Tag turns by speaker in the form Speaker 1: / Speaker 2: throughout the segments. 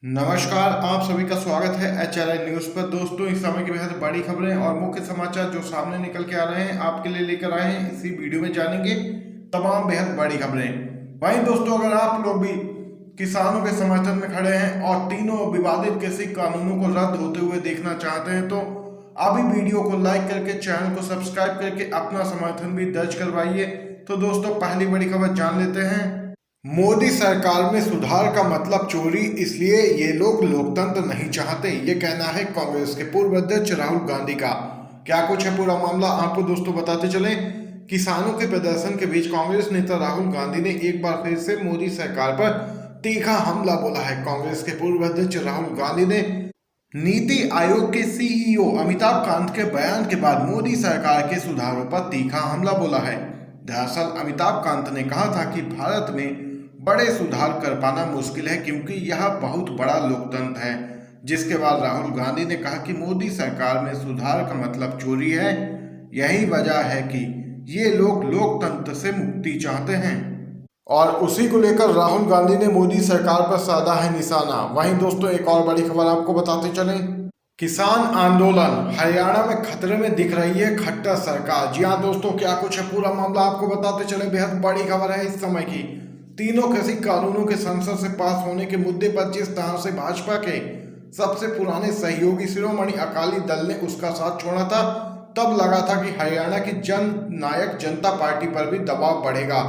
Speaker 1: नमस्कार, आप सभी का स्वागत है HRI न्यूज पर। दोस्तों, इस समय की बेहद बड़ी खबरें और मुख्य समाचार जो सामने निकल के आ रहे हैं आपके लिए लेकर आए हैं। इसी वीडियो में जानेंगे तमाम बेहद बड़ी खबरें। वहीं दोस्तों, अगर आप लोग भी किसानों के समर्थन में खड़े हैं और तीनों विवादित कृषि कानूनों को रद्द होते हुए देखना चाहते हैं तो अभी वीडियो को लाइक करके चैनल को सब्सक्राइब करके अपना समर्थन भी दर्ज करवाइए। तो दोस्तों, पहली बड़ी खबर जान लेते हैं। मोदी सरकार में सुधार का मतलब चोरी, इसलिए ये लोग लोकतंत्र नहीं चाहते, ये कहना है कांग्रेस के पूर्व अध्यक्ष राहुल गांधी का। क्या कुछ है पूरा मामला, आपको दोस्तों बताते चलें। किसानों के प्रदर्शन के बीच कांग्रेस नेता राहुल गांधी ने एक बार फिर से मोदी सरकार पर तीखा हमला बोला है। कांग्रेस के पूर्व अध्यक्ष राहुल गांधी ने नीति आयोग के CEO अमिताभ कांत के बयान के बाद मोदी सरकार के सुधारों पर तीखा हमला बोला है। दरअसल अमिताभ कांत ने कहा था कि भारत में बड़े सुधार कर पाना मुश्किल है क्योंकि यह बहुत बड़ा लोकतंत्र है, जिसके बाद राहुल गांधी ने कहा कि मोदी सरकार में सुधार का मतलब चोरी है। यही वजह है कि ये लोग लोकतंत्र से मुक्ति चाहते हैं और उसी को लेकर राहुल गांधी ने मोदी सरकार पर साधा है निशाना। वहीं दोस्तों, एक और बड़ी खबर आपको बताते चलें। किसान आंदोलन हरियाणा में खतरे में दिख रही है खट्टर सरकार। जी हाँ दोस्तों, क्या कुछ है पूरा मामला आपको बताते चले। बेहद बड़ी खबर है इस समय की। तीनों कृषि कानूनों के संसद से पास होने के मुद्दे पर जिस तरह से भाजपा के सबसे पुराने सहयोगी शिरोमणि अकाली दल ने उसका साथ छोड़ा था, तब लगा था कि हरियाणा की जन नायक जनता पार्टी पर भी दबाव बढ़ेगा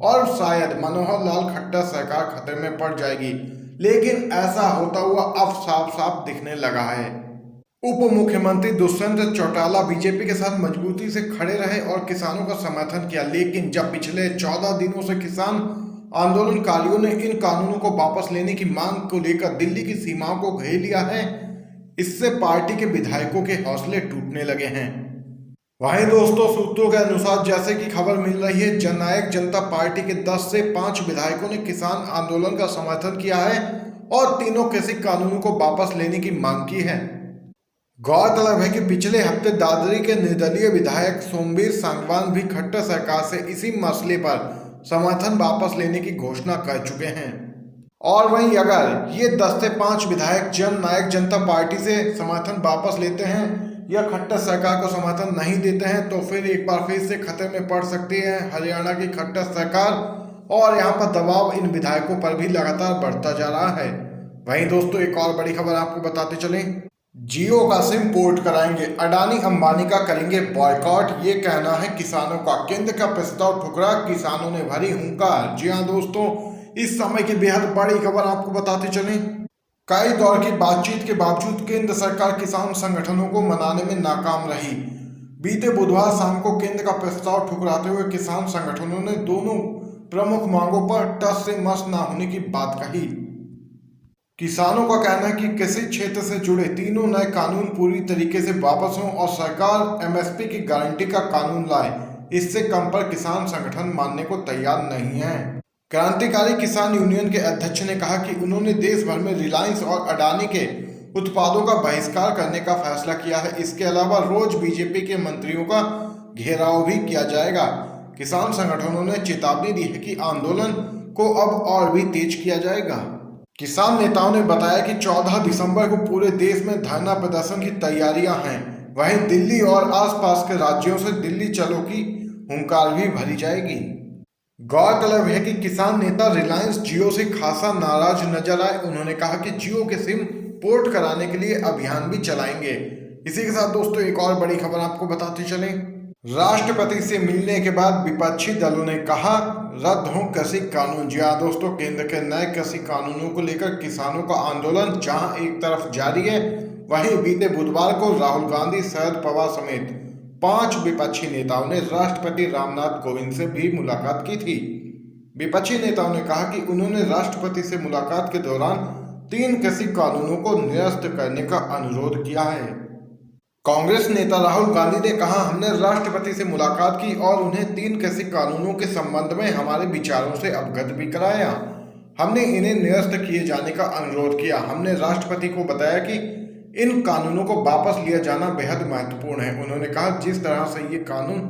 Speaker 1: और शायद मनोहर लाल खट्टर सरकार खतरे में पड़ जाएगी। लेकिन ऐसा होता हुआ अब साफ साफ दिखने लगा है। उप मुख्यमंत्री दुष्यंत चौटाला बीजेपी के साथ मजबूती से खड़े रहे और किसानों का समर्थन किया, लेकिन जब पिछले 14 दिनों से किसान आंदोलनकारियों ने इन कानूनों को वापस लेने की मांग को लेकर दिल्ली की सीमाओं को घेर लिया है, इससे पार्टी के विधायकों के हौसले टूटने लगे हैं। वहीं दोस्तों, सूत्रों के अनुसार जैसे कि खबर मिल रही है, जननायक जनता पार्टी के 10 से 5 विधायकों ने किसान आंदोलन का समर्थन किया है और तीनों कृषि कानूनों को वापस लेने की मांग की है। गौरतलब है कि पिछले हफ्ते दादरी के निर्दलीय विधायक सोमवीर सांगवान भी खट्टर सरकार से इसी मसले पर समर्थन वापस लेने की घोषणा कर चुके हैं। और वहीं अगर ये 10 से 5 विधायक जन नायक जनता पार्टी से समर्थन वापस लेते हैं या खट्टर सरकार को समर्थन नहीं देते हैं तो फिर एक बार फिर से खतरे में पड़ सकती है हरियाणा की खट्टर सरकार और यहाँ पर दबाव इन विधायकों पर भी लगातार बढ़ता जा रहा है। वहीं दोस्तों, एक और बड़ी खबर आपको बताते चलें। जियो का सिम पोर्ट कराएंगे, अडानी अंबानी का करेंगे बॉयकॉट, ये कहना है किसानों का। केंद्र का प्रस्ताव ठुकरा, किसानों ने भरी हुंकार। जी हाँ दोस्तों, इस समय की बेहद बड़ी खबर आपको बताते चलें। कई दौर की बातचीत के बावजूद केंद्र सरकार किसान संगठनों को मनाने में नाकाम रही। बीते बुधवार शाम को केंद्र का प्रस्ताव ठुकराते हुए किसान संगठनों ने दोनों प्रमुख मांगों पर टस से मस न होने की बात कही। किसानों का कहना है कि कृषि क्षेत्र से जुड़े तीनों नए कानून पूरी तरीके से वापस हों और सरकार MSP की गारंटी का कानून लाए। इससे कम पर किसान संगठन मानने को तैयार नहीं है। क्रांतिकारी किसान यूनियन के अध्यक्ष ने कहा कि उन्होंने देश भर में रिलायंस और अडानी के उत्पादों का बहिष्कार करने का फैसला किया है। इसके अलावा रोज बीजेपी के मंत्रियों का घेराव भी किया जाएगा। किसान संगठनों ने चेतावनी दी है कि आंदोलन को अब और भी तेज किया जाएगा। किसान नेताओं ने बताया कि 14 दिसंबर को पूरे देश में धरना प्रदर्शन की तैयारियां हैं। वहीं दिल्ली और आसपास के राज्यों से दिल्ली चलो की हुंकार भी भरी जाएगी। गौरतलब है कि किसान नेता रिलायंस जियो से खासा नाराज नजर आए। उन्होंने कहा कि जियो के सिम पोर्ट कराने के लिए अभियान भी चलाएंगे। इसी के साथ दोस्तों, एक और बड़ी खबर आपको बताते चलें। राष्ट्रपति से मिलने के बाद विपक्षी दलों ने कहा रद्द हो कृषि कानून। जी हाँ दोस्तों, केंद्र के नए कृषि कानूनों को लेकर किसानों का आंदोलन जहां एक तरफ जारी है, वहीं बीते बुधवार को राहुल गांधी, शरद पवार समेत 5 विपक्षी नेताओं ने राष्ट्रपति रामनाथ कोविंद से भी मुलाकात की थी। विपक्षी नेताओं ने कहा कि उन्होंने राष्ट्रपति से मुलाकात के दौरान 3 कृषि कानूनों को निरस्त करने का अनुरोध किया है। कांग्रेस नेता राहुल गांधी ने कहा, हमने राष्ट्रपति से मुलाकात की और उन्हें 3 कृषि कानूनों के संबंध में हमारे विचारों से अवगत भी कराया। हमने इन्हें निरस्त किए जाने का अनुरोध किया। हमने राष्ट्रपति को बताया कि इन कानूनों को वापस लिया जाना बेहद महत्वपूर्ण है। उन्होंने कहा, जिस तरह से ये कानून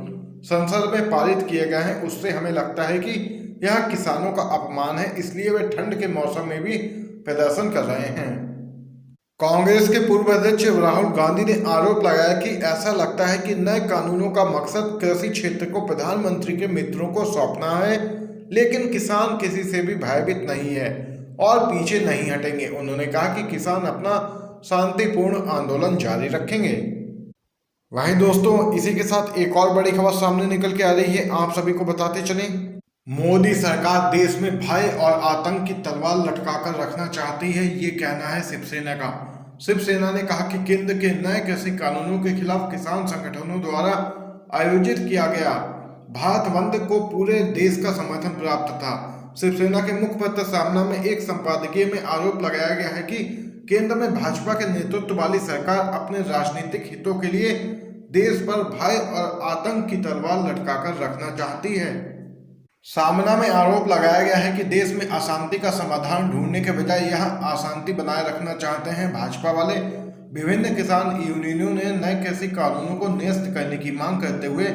Speaker 1: संसद में पारित किए गए हैं उससे हमें लगता है कि यह किसानों का अपमान है, इसलिए वे ठंड के मौसम में भी प्रदर्शन कर रहे हैं। कांग्रेस के पूर्व अध्यक्ष राहुल गांधी ने आरोप लगाया कि ऐसा लगता है कि नए कानूनों का मकसद कृषि क्षेत्र को प्रधानमंत्री के मित्रों को सौंपना है, लेकिन किसान किसी से भी भयभीत नहीं है और पीछे नहीं हटेंगे। उन्होंने कहा कि किसान अपना शांतिपूर्ण आंदोलन जारी रखेंगे। वहीं दोस्तों, इसी के साथ एक और बड़ी खबर सामने निकल के आ रही है, आप सभी को बताते चलें। मोदी सरकार देश में भय और आतंक की तलवार लटकाकर रखना चाहती है, ये कहना है शिवसेना का। शिवसेना ने कहा कि केंद्र के नए कृषि कानूनों के खिलाफ किसान संगठनों द्वारा आयोजित किया गया भारत बंद को पूरे देश का समर्थन प्राप्त था। शिवसेना के मुखपत्र सामना में एक संपादकीय में आरोप लगाया गया है कि केंद्र में भाजपा के नेतृत्व वाली सरकार अपने राजनीतिक हितों के लिए देश पर भय और आतंक की तलवार लटकाकर रखना चाहती है। सामना में आरोप लगाया गया है कि देश में अशांति का समाधान ढूंढने के बजाय यहां अशांति बनाए रखना चाहते हैं भाजपा वाले। विभिन्न किसान यूनियनों ने नए कृषि कानूनों को निरस्त करने की मांग करते हुए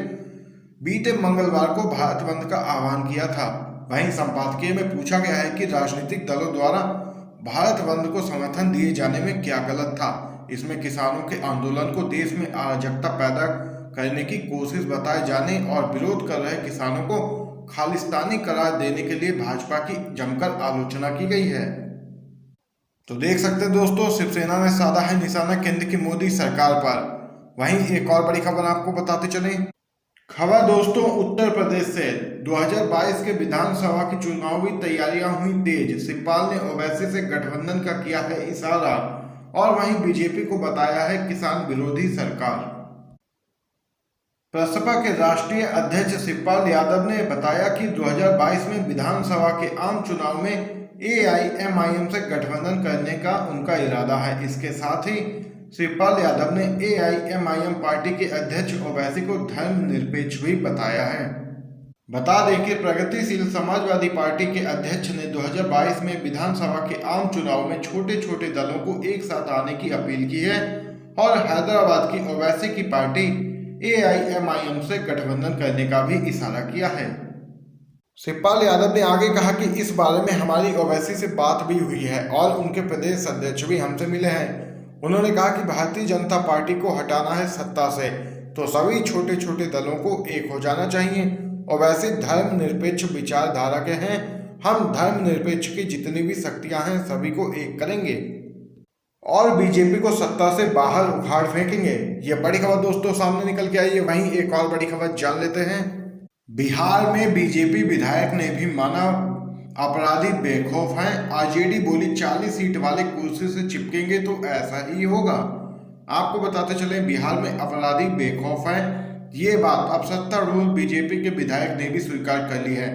Speaker 1: बीते मंगलवार को भारत बंद का आह्वान किया था। वहीं संपादकीय में पूछा गया है कि राजनीतिक दलों द्वारा भारत बंद को समर्थन दिए जाने में क्या गलत था। इसमें किसानों के आंदोलन को देश में अराजकता पैदा करने की कोशिश बताए जाने और विरोध कर रहे किसानों को खालिस्तानी करार देने के लिए भाजपा की जमकर आलोचना की गई है। तो देख सकते हैं दोस्तों, शिवसेना ने साधा है निशाना केंद्र की मोदी सरकार पर। वहीं एक और बड़ी खबर आपको बताते चले। खबर दोस्तों उत्तर प्रदेश से 2022 के विधानसभा की चुनावी तैयारियां हुई तेज। शिवपाल ने ओवैसी से गठबंधन का किया है इशारा और वहीं बीजेपी को बताया है किसान विरोधी सरकार। प्रसपा के राष्ट्रीय अध्यक्ष शिवपाल यादव ने बताया कि 2022 में विधानसभा के आम चुनाव में एआईएमआईएम से गठबंधन करने का उनका इरादा है। इसके साथ ही शिवपाल यादव ने एआईएमआईएम पार्टी के अध्यक्ष ओवैसी को धर्मनिरपेक्ष भी बताया है। बता दें कि प्रगतिशील समाजवादी पार्टी के अध्यक्ष ने 2022 में विधानसभा के आम चुनाव में छोटे छोटे दलों को एक साथ आने की अपील की है और हैदराबाद की ओवैसी की पार्टी एआईएमआईएम से गठबंधन करने का भी इशारा किया है। शिवपाल यादव ने आगे कहा कि इस बारे में हमारी ओवैसी से बात भी हुई है और उनके प्रदेश अध्यक्ष भी हमसे मिले हैं। उन्होंने कहा कि भारतीय जनता पार्टी को हटाना है सत्ता से तो सभी छोटे छोटे दलों को एक हो जाना चाहिए। ओवैसी धर्मनिरपेक्ष विचारधारा के हैं, हम धर्मनिरपेक्ष की जितनी भी शक्तियां हैं सभी को एक करेंगे और बीजेपी को सत्ता से बाहर उखाड़ फेंकेंगे। ये बड़ी खबर दोस्तों सामने निकल के आई है। वहीं एक और बड़ी खबर जान लेते हैं। बिहार में बीजेपी विधायक ने भी माना अपराधी बेखौफ हैं। आरजेडी बोली 40 सीट वाले कुर्सी से चिपकेंगे तो ऐसा ही होगा। आपको बताते चले बिहार में अपराधी बेखौफ हैं। ये बात अब सत्तारूढ़ बीजेपी के विधायक ने भी स्वीकार कर ली है।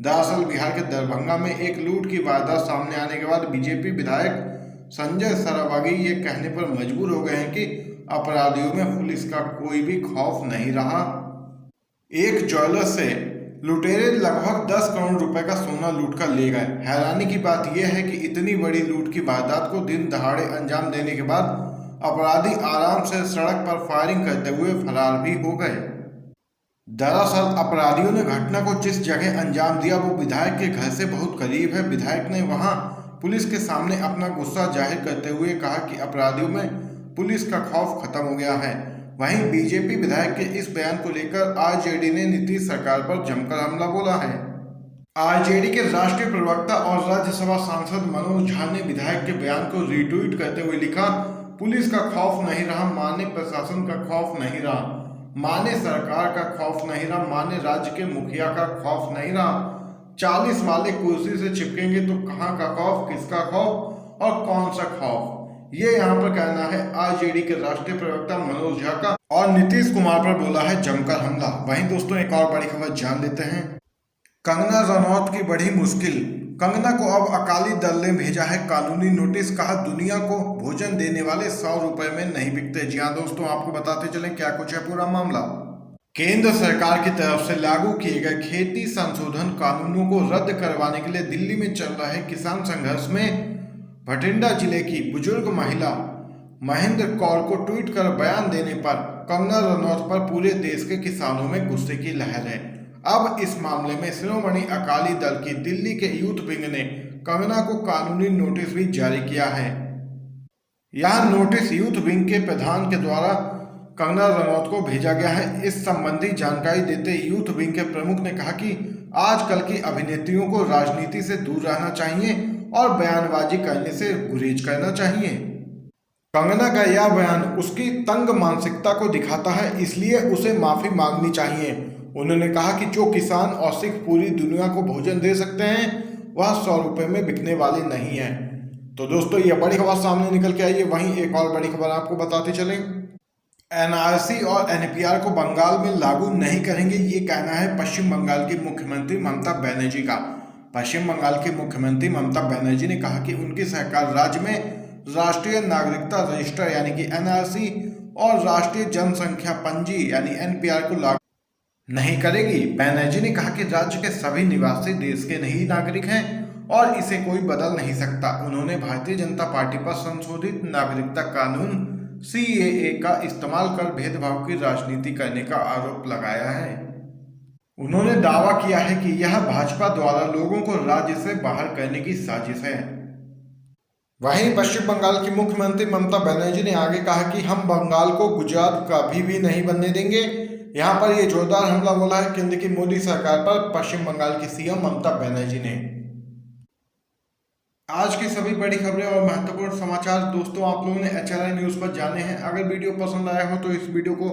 Speaker 1: दरअसल बिहार के दरभंगा में एक लूट की वारदात सामने आने के बाद बीजेपी विधायक संजय सरावगी ये कहने पर मजबूर हो गए हैं कि अपराधियों में पुलिस का कोई भी खौफ नहीं रहा। एक ज्वेलर से लुटेरे लगभग 10 करोड़ रुपए का सोना लूट कर ले गए। हैरानी की बात यह है कि इतनी बड़ी लूट की वारदात को दिन दहाड़े अंजाम देने के बाद अपराधी आराम से सड़क पर फायरिंग करते हुए फरार भी हो गए। दरअसल अपराधियों ने घटना को जिस जगह अंजाम दिया वो विधायक के घर से बहुत करीब है। विधायक ने वहां पुलिस के सामने अपना गुस्सा जाहिर करते हुए कहा कि अपराधियों में पुलिस का खौफ खत्म हो गया है। वहीं बीजेपी विधायक के इस बयान को लेकर आरजेडी ने नीतीश सरकार पर जमकर हमला बोला है। आरजेडी के राष्ट्रीय प्रवक्ता और राज्यसभा सांसद मनोज झा ने विधायक के बयान को रीट्वीट करते हुए लिखा, पुलिस का खौफ नहीं रहा, माने प्रशासन का खौफ नहीं रहा, माने सरकार का खौफ नहीं रहा, माने राज्य के मुखिया का खौफ नहीं रहा। 40 वाले कुर्सी से चिपकेंगे तो कहाँ का खौफ, किसका खौफ और कौन सा खौफ, ये यहाँ पर कहना है आरजेडी के राष्ट्रीय प्रवक्ता मनोज झा का। और नीतीश कुमार पर बोला है जमकर हमला। वहीं दोस्तों एक और बड़ी खबर जान लेते हैं। कंगना रनौत की बड़ी मुश्किल। कंगना को अब अकाली दल ने भेजा है कानूनी नोटिस। कहा दुनिया को भोजन देने वाले 100 रुपए में नहीं बिकते। जी हाँ दोस्तों, आपको बताते चलें क्या कुछ है पूरा मामला। केंद्र सरकार की तरफ से लागू किए गए खेती संशोधन कानूनों को रद्द करवाने के लिए दिल्ली में चल रहे किसान संघर्ष में भटिंडा जिले की बुजुर्ग महिला महेंद्र कौर को ट्वीट कर बयान देने पर कंगना रनौत पर पूरे देश के किसानों में गुस्से की लहर है। अब इस मामले में शिरोमणि अकाली दल की दिल्ली के यूथ विंग ने कंगना को कानूनी नोटिस भी जारी किया है। यह नोटिस यूथ विंग के प्रधान के द्वारा कंगना रनौत को भेजा गया है। इस संबंधी जानकारी देते यूथ विंग के प्रमुख ने कहा कि आजकल की अभिनेत्रियों को राजनीति से दूर रहना चाहिए और बयानबाजी करने से गुरेज करना चाहिए। कंगना का यह बयान उसकी तंग मानसिकता को दिखाता है, इसलिए उसे माफी मांगनी चाहिए। उन्होंने कहा कि जो किसान और सिख पूरी दुनिया को भोजन दे सकते हैं वह 100 रुपए में बिकने वाले नहीं है। तो दोस्तों ये बड़ी खबर सामने निकल के आई है। वहीं एक और बड़ी खबर आपको बताते चलें, एनआरसी और एनपीआर को बंगाल में लागू नहीं करेंगे, ये कहना है पश्चिम बंगाल की मुख्यमंत्री ममता बनर्जी का। पश्चिम बंगाल की मुख्यमंत्री ममता बनर्जी ने कहा कि उनकी सरकार राज्य में राष्ट्रीय नागरिकता रजिस्टर यानी कि एनआरसी और राष्ट्रीय जनसंख्या पंजी यानी एनपीआर को लागू नहीं करेगी। बनर्जी ने कहा कि राज्य के सभी निवासी देश के नहीं नागरिक हैं और इसे कोई बदल नहीं सकता। उन्होंने भारतीय जनता पार्टी पर संशोधित नागरिकता कानून सीएए का इस्तेमाल कर भेदभाव की राजनीति करने का आरोप लगाया है। उन्होंने दावा किया है कि यह भाजपा द्वारा लोगों को राज्य से बाहर करने की साजिश है। वहीं पश्चिम बंगाल की मुख्यमंत्री ममता बनर्जी ने आगे कहा कि हम बंगाल को गुजरात कभी भी नहीं बनने देंगे। यहां पर यह जोरदार हमला बोला है केंद्र की मोदी सरकार पर पश्चिम बंगाल की सीएम ममता बनर्जी ने। आज की सभी बड़ी खबरें और महत्वपूर्ण समाचार दोस्तों आप लोगों ने HRI न्यूज़ पर जाने हैं। अगर वीडियो पसंद आया हो तो इस वीडियो को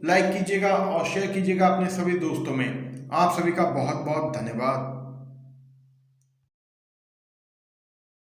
Speaker 1: लाइक कीजिएगा और शेयर कीजिएगा अपने सभी दोस्तों में। आप सभी का बहुत बहुत धन्यवाद।